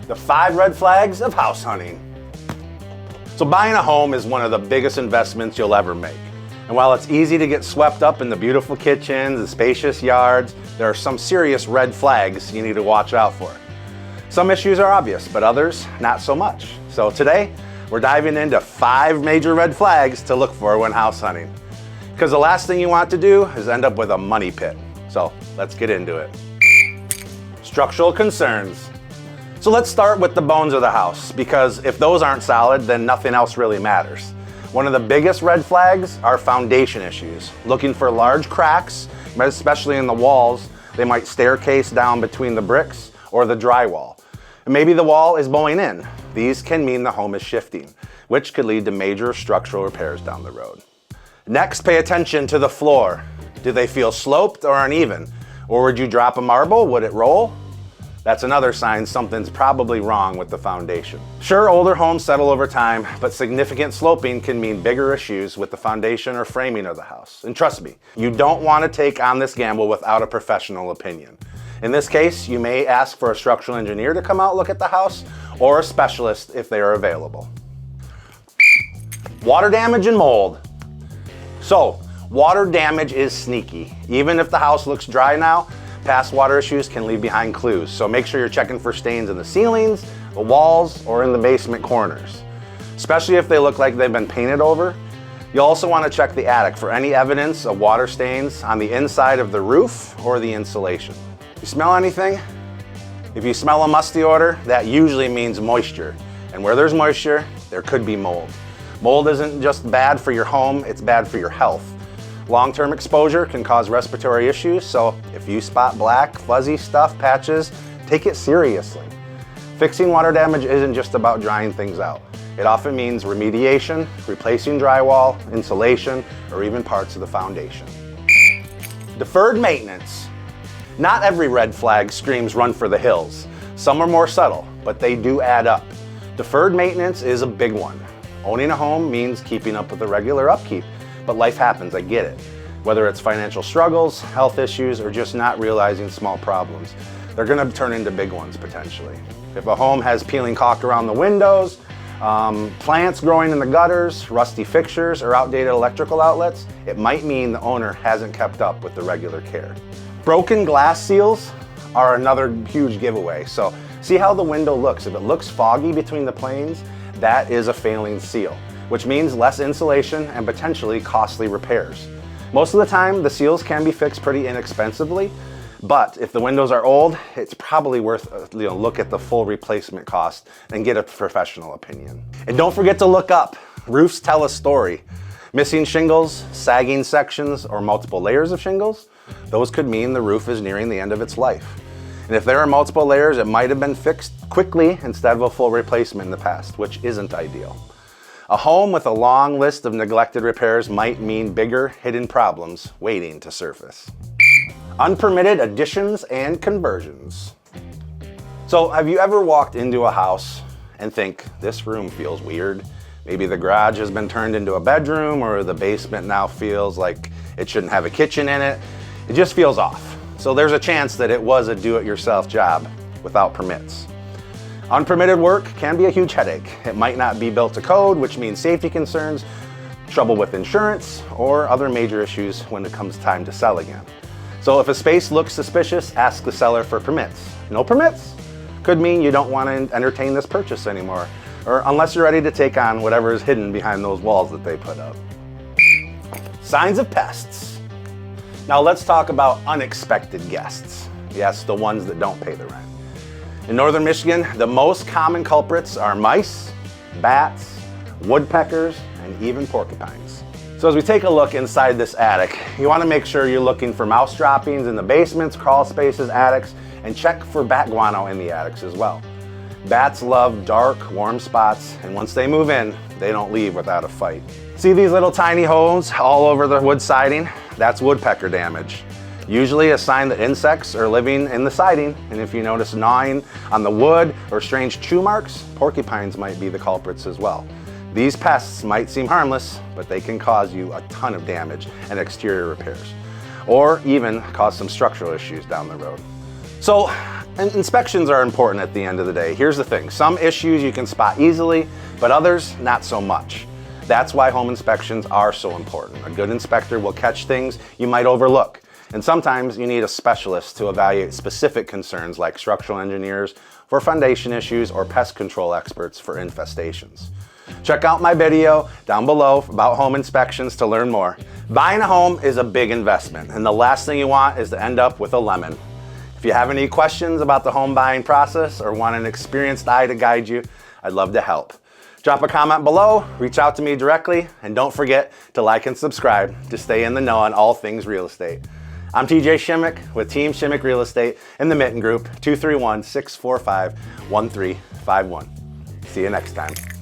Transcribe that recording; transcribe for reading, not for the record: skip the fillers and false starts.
The 5 red flags of house hunting. So buying a home is one of the biggest investments you'll ever make. And while it's easy to get swept up in the beautiful kitchens and spacious yards, there are some serious red flags you need to watch out for. Some issues are obvious, but others not so much. So today, we're diving into 5 major red flags to look for when house hunting. Because the last thing you want to do is end up with a money pit. So let's get into it. Structural concerns. So let's start with the bones of the house, because if those aren't solid, then nothing else really matters. One of the biggest red flags are foundation issues. Looking for large cracks, especially in the walls. They might staircase down between the bricks or the drywall. And maybe the wall is bowing in. These can mean the home is shifting, which could lead to major structural repairs down the road. Next, pay attention to the floor. Do they feel sloped or uneven? Or would you drop a marble? Would it roll? That's another sign something's probably wrong with the foundation. Sure, older homes settle over time, but significant sloping can mean bigger issues with the foundation or framing of the house. And trust me, you don't want to take on this gamble without a professional opinion. In this case, you may ask for a structural engineer to come out look at the house, or a specialist if they are available. Water damage and mold. So, water damage is sneaky. Even if the house looks dry now, past water issues can leave behind clues, so make sure you're checking for stains in the ceilings, the walls, or in the basement corners. Especially if they look like they've been painted over. You'll also want to check the attic for any evidence of water stains on the inside of the roof or the insulation. You smell anything? If you smell a musty odor, that usually means moisture. And where there's moisture, there could be mold. Mold isn't just bad for your home, it's bad for your health. Long-term exposure can cause respiratory issues, so if you spot black, fuzzy stuff, patches, take it seriously. Fixing water damage isn't just about drying things out. It often means remediation, replacing drywall, insulation, or even parts of the foundation. Deferred maintenance. Not every red flag screams run for the hills. Some are more subtle, but they do add up. Deferred maintenance is a big one. Owning a home means keeping up with the regular upkeep. But life happens, I get it. Whether it's financial struggles, health issues, or just not realizing small problems, they're gonna turn into big ones potentially. If a home has peeling caulk around the windows, plants growing in the gutters, rusty fixtures, or outdated electrical outlets, it might mean the owner hasn't kept up with the regular care. Broken glass seals are another huge giveaway. So see how the window looks. If it looks foggy between the panes, that is a failing seal, which means less insulation and potentially costly repairs. Most of the time, the seals can be fixed pretty inexpensively, but if the windows are old, it's probably worth a look at the full replacement cost and get a professional opinion. And don't forget to look up. Roofs tell a story. Missing shingles, sagging sections, or multiple layers of shingles, those could mean the roof is nearing the end of its life. And if there are multiple layers, it might have been fixed quickly instead of a full replacement in the past, which isn't ideal. A home with a long list of neglected repairs might mean bigger hidden problems waiting to surface. Unpermitted additions and conversions. So have you ever walked into a house and think, this room feels weird? Maybe the garage has been turned into a bedroom, or the basement now feels like it shouldn't have a kitchen in it. It just feels off. So there's a chance that it was a do-it-yourself job without permits. Unpermitted work can be a huge headache. It might not be built to code, which means safety concerns, trouble with insurance, or other major issues when it comes time to sell again. So if a space looks suspicious, ask the seller for permits. No permits? Could mean you don't want to entertain this purchase anymore, or unless you're ready to take on whatever is hidden behind those walls that they put up. Signs of pests. Now let's talk about unexpected guests. Yes, the ones that don't pay the rent. In northern Michigan, the most common culprits are mice, bats, woodpeckers, and even porcupines. So as we take a look inside this attic, you want to make sure you're looking for mouse droppings in the basements, crawl spaces, attics, and check for bat guano in the attics as well. Bats love dark, warm spots, and once they move in, they don't leave without a fight. See these little tiny holes all over the wood siding? That's woodpecker damage. Usually a sign that insects are living in the siding, and if you notice gnawing on the wood or strange chew marks, porcupines might be the culprits as well. These pests might seem harmless, but they can cause you a ton of damage and exterior repairs, or even cause some structural issues down the road. So And inspections are important at the end of the day. Here's the thing, some issues you can spot easily, but others not so much. That's why home inspections are so important. A good inspector will catch things you might overlook. And sometimes you need a specialist to evaluate specific concerns like structural engineers for foundation issues or pest control experts for infestations. Check out my video down below about home inspections to learn more. Buying a home is a big investment, and the last thing you want is to end up with a lemon. If you have any questions about the home buying process or want an experienced eye to guide you, I'd love to help. Drop a comment below, reach out to me directly, and don't forget to like and subscribe to stay in the know on all things real estate. I'm TJ Shimmick with Team Shimmick Real Estate in the Mitten Group, 231-645-1351. See you next time.